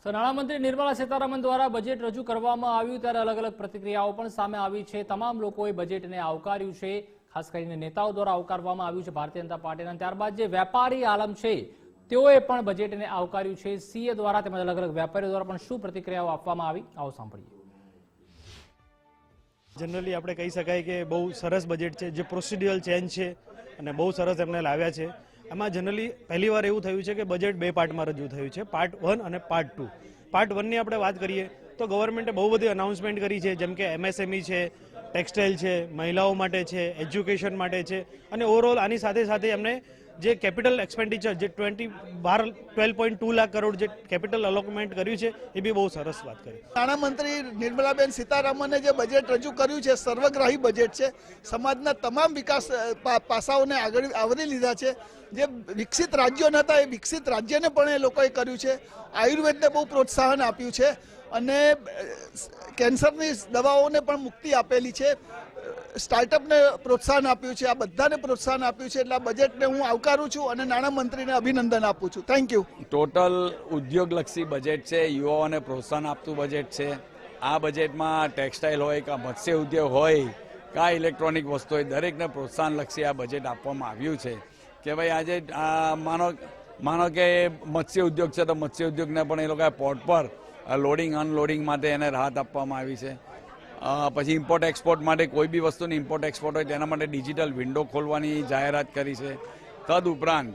તો નાણામંત્રી નિર્મલા સીતારામન દ્વારા બજેટ રજૂ કરવામાં આવ્યું ત્યારે અલગ અલગ પ્રતિક્રિયાઓ પણ સામે આવી છે। તમામ લોકોએ બજેટને આવકાર્યું છે, ખાસ કરીને નેતાઓ દ્વારા આવકારવામાં આવ્યું છે ભારતીય જનતા પાર્ટીના। ત્યારબાદ જે વેપારી આલમ છે તેઓએ પણ બજેટને આવકાર્યું છે। સીએ દ્વારા તેમજ અલગ અલગ વેપારીઓ દ્વારા પણ શું પ્રતિક્રિયાઓ આપવામાં આવી, આવો સાંભળીએ। जनरली આપણે કહી શકાય કે બહુ સરસ બજેટ છે, જે પ્રોસિડ્યુરલ ચેન્જ છે અને બહુ સરસ એમને લાવ્યા છે। આમાં જનરલી પહેલીવાર એવું થયું છે કે બજેટ બે પાર્ટમાં રજૂ થયું છે, પાર્ટ 1 અને પાર્ટ 2। પાર્ટ 1ની આપણે વાત કરીએ તો ગવર્મેન્ટે બહુ બધી અનાઉન્સમેન્ટ કરી છે, જેમ કે એમએસએમઈ છે, ટેક્સટાઇલ છે, મહિલાઓ માટે છે, એજ્યુકેશન માટે છે અને ઓવરઓલ આની સાથે સાથે એમને જે કેપિટલ એક્સપેન્ડિચર જે 12.2 લાખ કરોડ જે કેપિટલ અલોકમેન્ટ કર્યું છે એ બી બહુ સરસ વાત કરી। નાણામંત્રી નિર્મલાબેન સીતારામને જે બજેટ રજૂ કર્યું છે સર્વગ્રાહી બજેટ છે, સમાજના તમામ વિકાસ પાસાઓને આગળ આવરી લીધા છે। જે વિકસિત રાજ્યો નહોતા એ વિકસિત રાજ્યને પણ એ લોકોએ કર્યું છે। આયુર્વેદને બહુ પ્રોત્સાહન આપ્યું છે અને કેન્સરની દવાઓને પણ મુક્તિ આપેલી છે। સ્ટાર્ટઅપને પ્રોત્સાહન આપ્યું છે, આ બધાને પ્રોત્સાહન આપ્યું છે। એટલે આ બજેટને હું આવકારું છું અને નાણામંત્રીને અભિનંદન આપું છું। Thank you. ટોટલ ઉદ્યોગલક્ષી બજેટ છે, યુવાઓને પ્રોત્સાહન આપતું બજેટ છે। આ બજેટમાં ટેક્સટાઇલ હોય કે મત્સ્ય ઉદ્યોગ હોય કે ઇલેક્ટ્રોનિક વસ્તુ હોય, દરેકને પ્રોત્સાહનલક્ષી આ બજેટ આપવામાં આવ્યું છે કે ભાઈ આજે માનો કે મત્સ્ય ઉદ્યોગ છે તો મત્સ્ય ઉદ્યોગને પણ એ લોકોએ પોર્ટ પર લોડિંગ અનલોડિંગ માટે એને રાહત આપવામાં આવી છે। પછી ઇમ્પોર્ટ એક્સપોર્ટ માટે કોઈ બી વસ્તુની ઇમ્પોર્ટ એક્સપોર્ટ હોય તેના માટે ડિજિટલ વિન્ડો ખોલવાની જાહેરાત કરી છે। તદુપરાંત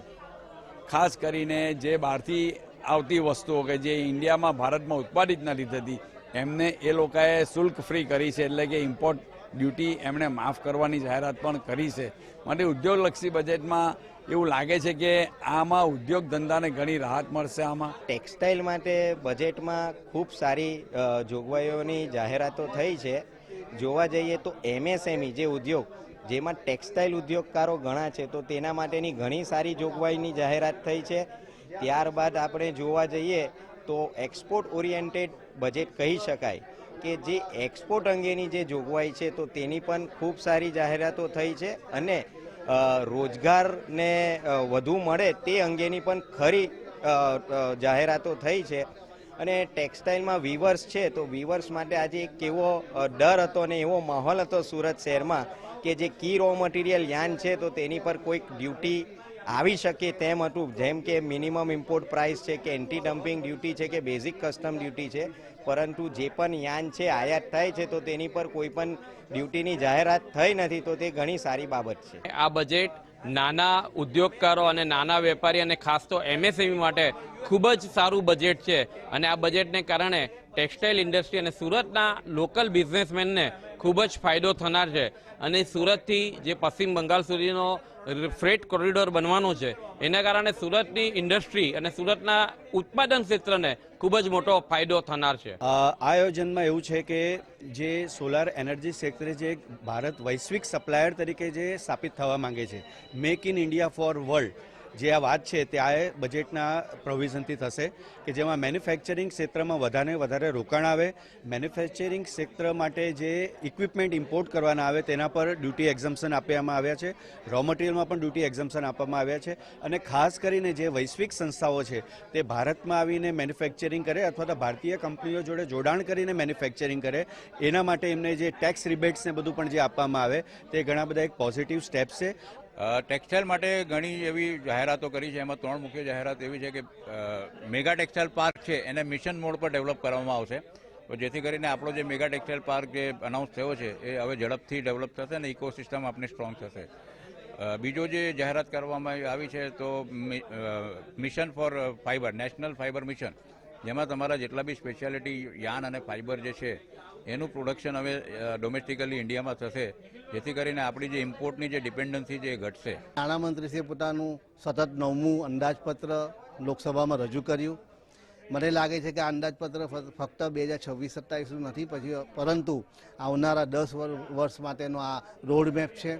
ખાસ કરીને જે બહારથી આવતી વસ્તુઓ કે જે ઇન્ડિયામાં ભારતમાં ઉત્પાદિત નથી થતી એમને એ લોકોએ શુલ્ક ફ્રી કરી છે, એટલે કે ઇમ્પોર્ટ ડ્યુટી એમણે માફ કરવાની જાહેરાત પણ કરી છે। માટે ઉદ્યોગલક્ષી બજેટમાં એવું લાગે છે કે આમાં ઉદ્યોગ ધંધાને ઘણી રાહત મળશે। આમાં ટેક્સટાઇલ માટે બજેટમાં ખૂબ સારી જોગવાઈઓની જાહેરાતો થઈ છે। જોવા જઈએ તો એમએસએમઈ જે ઉદ્યોગ જેમાં ટેક્સટાઇલ ઉદ્યોગકારો ઘણા છે તો તેના માટેની ઘણી સારી જોગવાઈની જાહેરાત થઈ છે। ત્યારબાદ આપણે જોવા જઈએ તો એક્સપોર્ટ ઓરિએન્ટેડ બજેટ કહી શકાય કે જે એક્સપોર્ટ અંગેની જે જોગવાઈ છે તો તેની પણ ખૂબ સારી જાહેરાતો થઈ છે અને રોજગારને વધુ મળે તે અંગેની પણ ખરી જાહેરાતો થઈ છે। અને ટેક્સટાઇલમાં વીવર્સ છે તો વીવર્સ માટે આજે એક કેવો ડર હતો અને એવો માહોલ હતો સુરત શહેરમાં કે જે કી રો મટીરિયલ યાન છે તો તેની પર કોઈક ડ્યુટી આવી શકે તેમ હતું, જેમ કે મિનિમમ ઇમ્પોર્ટ પ્રાઇસ છે કે એન્ટી ડમ્પિંગ ડ્યુટી છે કે બેઝિક કસ્ટમ ડ્યુટી છે, પરંતુ જે પણ યાન છે આયાત થાય છે તો તેની પર કોઈ પણ ડ્યુટીની જાહેરાત થઈ નથી, તો તે ઘણી સારી બાબત છે। આ બજેટ નાના ઉદ્યોગકારો અને નાના વેપારી અને ખાસ તો એમએસએમઈ માટે ખૂબ જ સારું બજેટ છે અને આ બજેટને કારણે ટેક્સટાઇલ ઇન્ડસ્ટ્રી અને સુરતના લોકલ બિઝનેસમેનને ખૂબ જ ફાયદો થનાર છે। અને સુરતથી જે પશ્ચિમ બંગાળ સુધીનો ફ્રેટ કોરિડોર બનવાનો છે એના કારણે સુરતની ઇન્ડસ્ટ્રી અને સુરતના ઉત્પાદન ક્ષેત્રને ખૂબ જ મોટો ફાયદો થનાર છે। આ આયોજનમાં એવું છે કે જે સોલાર એનર્જી ક્ષેત્રે જે ભારત વૈશ્વિક સપ્લાયર તરીકે જે સ્થાપિત થવા માંગે છે, make in India four world જે આ વાત છે તે આ બજેટના પ્રોવિઝનથી થશે કે જેમાં મેન્યુફેક્ચરિંગ ક્ષેત્રમાં વધારે રોકાણ આવે, મેન્યુફેક્ચરિંગ ક્ષેત્ર માટે જે ઇક્વિપમેન્ટ ઇમ્પોર્ટ કરવાના આવે તેના પર ડ્યુટી એક્ઝમ્પશન આપવામાં આવ્યા છે, રો મટીરિયલમાં પણ ડ્યુટી એક્ઝમ્પશન આપવામાં આવ્યા છે અને ખાસ કરીને જે વૈશ્વિક સંસ્થાઓ છે તે ભારતમાં આવીને મેન્યુફેક્ચરિંગ કરે અથવા તો ભારતીય કંપનીઓ જોડે જોડાણ કરીને મેન્યુફેક્ચરિંગ કરે એના માટે એમને જે ટેક્સ રિબેટ્સ ને બધું પણ જે આપવામાં આવે તે ઘણા બધા એક પોઝિટિવ સ્ટેપ છે। ટેક્સટાઇલ માટે ઘણી એવી જાહેરાતો કરી છે, એમાં 3 મુખ્ય જાહેરાત એવી છે કે મેગા ટેક્સટાઇલ પાર્ક છે એને મિશન મોડ પર ડેવલપ કરવામાં આવશે, તો જેથી કરીને આપણો જે મેગા ટેક્સટાઇલ પાર્ક જે અનાઉન્સ થયો છે એ હવે ઝડપથી ડેવલપ થશે અને ઇકોસિસ્ટમ આપણી સ્ટ્રોંગ થશે। બીજો જે જાહેરાત કરવામાં આવી છે તો mission for fibre, national fibre mission, જેમાં તમારા જેટલા બી સ્પેશિયાલિટી યાન અને ફાઇબર જે છે એનું પ્રોડક્શન હવે ડોમેસ્ટિકલી ઇન્ડિયામાં થશે, જેથી કરીને આપણી જે ઇમ્પોર્ટની જે ડિપેન્ડન્સી છે એ ઘટશે। નાણામંત્રીશ્રીએ પોતાનું સતત 9મું અંદાજપત્ર લોકસભામાં રજૂ કર્યું। મને લાગે છે કે આ અંદાજપત્ર ફક્ત 2026-27 નથી પરંતુ આવનારા 10 વર્ષ માટેનો આ રોડમેપ છે।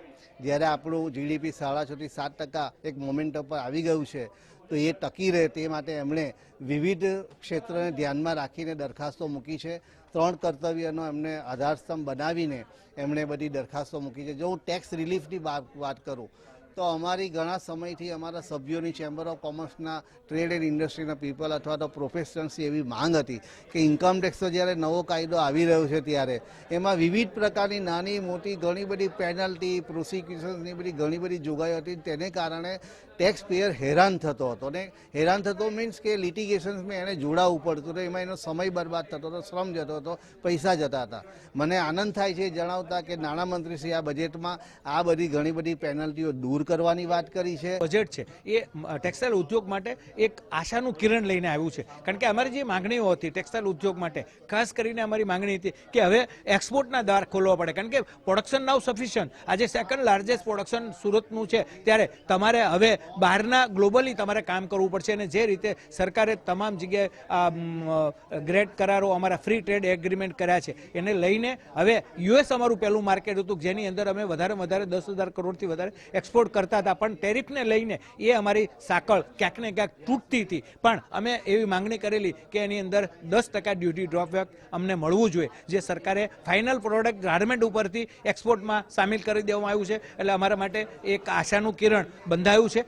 જ્યારે આપણું જીડીપી 6.5-7% એક મોમેન્ટમ પર આવી ગયું છે તો એ ટકી રહે તે માટે એમણે વિવિધ ક્ષેત્રને ધ્યાનમાં રાખીને દરખાસ્તો મૂકી છે। 3 કર્તવ્યનો એમને આધારસ્તંભ બનાવીને એમણે બધી દરખાસ્તો મૂકી છે। જો હું ટેક્સ રિલીફની વાત કરું તો અમારી ઘણા સમયથી અમારા સભ્યોની ચેમ્બર ઓફ કોમર્સના ટ્રેડ એન્ડ ઇન્ડસ્ટ્રીના પીપલ અથવા તો પ્રોફેશનલ્સની એવી માંગ હતી કે ઇન્કમ ટેક્સનો જ્યારે નવો કાયદો આવી રહ્યો છે ત્યારે એમાં વિવિધ પ્રકારની નાની મોટી ઘણી બધી પેનલ્ટી પ્રોસિક્યુશન્સની બધી ઘણી બધી જોગવાઈઓ હતી. તેને કારણે ટેક્સ પેયર હેરાન થતો હતો ને હેરાન થતો મીન્સ કે લિટિગેશન્સમાં એને જોડાવવું પડતું હતું, એમાં એનો સમય બરબાદ થતો હતો, શ્રમ જતો હતો, પૈસા જતા હતા. મને આનંદ થાય છે જણાવતા કે નાણામંત્રીશ્રી આ બજેટમાં આ બધી ઘણી બધી પેનલ્ટીઓ દૂર કરવાની વાત કરી છે. બજેટ છે એ ટેક્સટાઇલ ઉદ્યોગ માટે એક આશાનું કિરણ લઈને આવ્યું છે, કારણ કે અમારી જે માંગણીઓ હતી ટેક્સટાઇલ ઉદ્યોગ માટે, ખાસ કરીને અમારી માંગણી હતી કે હવે એક્સપોર્ટના દ્વાર ખોલવા પડે, કારણ કે પ્રોડક્શન નાવ સફિશિયન્ટ, આજે સેકન્ડ લાર્જેસ્ટ પ્રોડક્શન સુરતનું છે, ત્યારે તમારે હવે બહારના ગ્લોબલી તમારે કામ કરવું પડશે. અને જે રીતે સરકારે તમામ જગ્યાએ ગ્રેડ કરારો, અમારા ફ્રી ટ્રેડ એગ્રીમેન્ટ કર્યા છે, એને લઈને હવે યુએસ અમારું પહેલું માર્કેટ હતું જેની અંદર અમે વધારે 10,000 કરોડથી વધારે એક્સપોર્ટ કરતા હતા, પણ ટેરિફને લઈને એ અમારી સાંકળ ક્યાંક ને ક્યાંક તૂટતી હતી. પણ અમે એવી માંગણી કરેલી કે એની અંદર 10% ડ્યુટી ડ્રોપબેક અમને મળવું જોઈએ, જે સરકારે ફાઇનલ પ્રોડક્ટ ગાર્મેન્ટ ઉપરથી એક્સપોર્ટમાં સામેલ કરી દેવામાં આવ્યું છે. એટલે અમારા માટે એક આશાનું કિરણ બંધાયું છે.